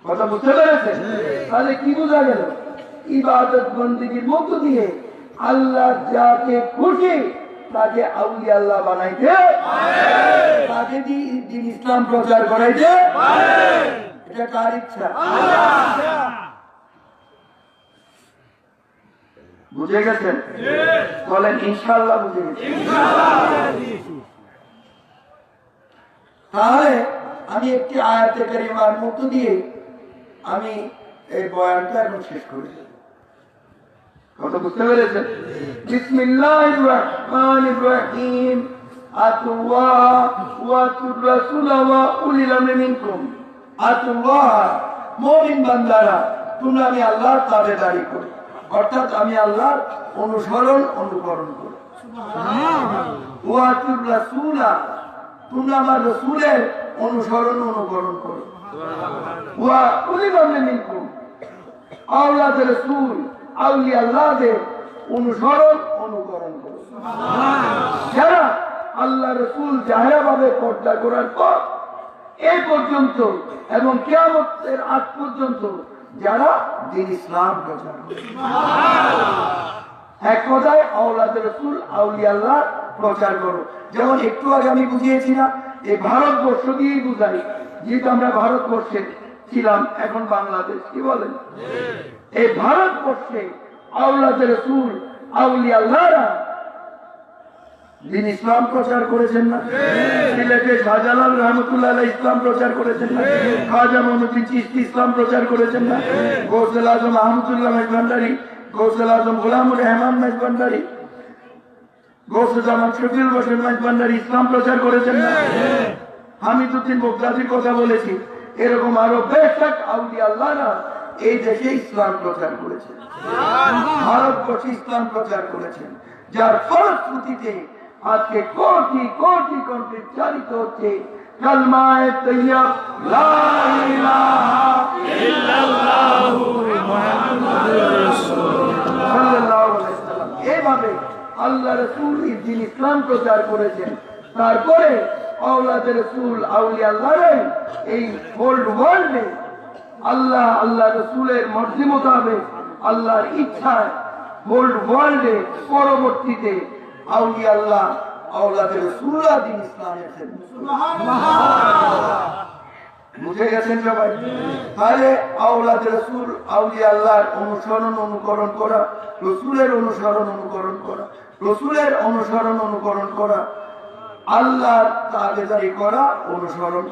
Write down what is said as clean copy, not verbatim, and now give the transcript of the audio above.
কথা বুঝতে পেরেছেন? তাহলে কি বোঝা গেল? ইবাদত বন্দেগীর মধ্য দিয়ে আল্লাহ যাকে খুশি তাকে আউলিয়া আল্লাহ বানাইতে তাকে দিন ইসলাম প্রচার করাইতে এটা কার ইচ্ছা? বুঝে গেছেন? বলেন ইনশাআল্লাহ বুঝে গেছেন। তাহলে আমি একটি আয়াতে কারিমার মধ্য দিয়ে আমি এই বয়ানটা এখন শেষ করি। কথা বুঝতে পেরেছেন? বিসমিল্লাহির রহমানির রহিম। আতুল্লাহ ওয়া আতুর রাসূল ওয়া উলিল আমরি মিনকুম। আতুল্লাহ, মুমিন বান্দারা তোমরা আমি আল্লাহর তাবেদারি করো, অর্থাৎ আমি আল্লাহর অনুসরণ অনুকরণ করো। ওয়া আতুর রাসূল, তোমরা আমার রাসূলের অনুসরণ অনুকরণ করো। ওয়া উলিল আমরি মিনকুম, আওলাদের রাসূল আউলিয়া আল্লাহদের অনুসরণ অনুকরণ করো। যারা আল্লাহ রাসূল জাহেরাভাবে পর্দা করার পর এই পর্যন্ত এবং কিয়ামতের আগ পর্যন্ত যারা দ্বীন ইসলাম প্রচার করে, এক কথায় আওলাদের রাসূল আউলিয়া আল্লাহ প্রচার করো। যেমন একটু আগে আমি বুঝিয়েছি না, এই ভারতবর্ষ দিয়েই বুঝাই, যেহেতু আমরা ভারতবর্ষে ছিলাম, এখন বাংলাদেশ। কি বলেন? এই ভারতবর্ষে আওলাদের রাসূল আউলিয়া আল্লাহরা দ্বীন ইসলাম প্রচার করেছেন না? সিলেটে শাহজালাল রহমতুল্লাহ আলাইহি ইসলাম প্রচার করেছেন না? খাজা মঈনুদ্দিন চিশতি ইসলাম প্রচার করেছেন না? গৌসুল আজম আহমদুল্লাহ মেজভান্ডারী, গৌসুল আজম গোলামুর রহমান মেজভান্ডারী, গৌসুজ্জামান শফিউল বশর মেজভান্ডারী ইসলাম প্রচার করেছেন না? হামিদুদ্দিন বগদাদির কথা বলেছি। এরকম আরো বেশ আউলিয়া আল্লাহরা এই দেশে ইসলাম প্রচার করেছেন, ভারতবর্ষে ইসলাম প্রচার করেছেন, যার ফলশ্রুতিতে আজকে কোটি কোটি কণ্ঠে চালিত হচ্ছে কালমায়ে তাইয়্যিব লা ইলাহা ইল্লাল্লাহু মুহাম্মাদুর রাসূলুল্লাহ সাল্লাল্লাহু আলাইহি ওয়াসাল্লাম। এইভাবে আল্লাহ রাসূল দ্বীন ইসলাম প্রচার করেছেন। তারপরে আওলাদের রাসূল আউলিয়া আল্লাহরাই এই ওল্ড ওয়ার্ল্ডে আল্লাহ রাসূলের মর্জি মোতাবেক আল্লাহর ইচ্ছায় ওল্ড ওয়ার্ল্ডে পরবর্তীতে আউলিয়া আল্লাহ আওলাদের রাসূলরা দ্বীন ইসলামের বুঝে গেছেন সবাই? তাহলে আওলাদের রাসূল আউলিয়া আল্লাহর অনুসরণ অনুকরণ করা, রাসূলের অনুসরণ অনুকরণ করা, রাসূলের অনুসরণ অনুকরণ করা, আল্লাহর তাবেদারি করা, অনুসরণ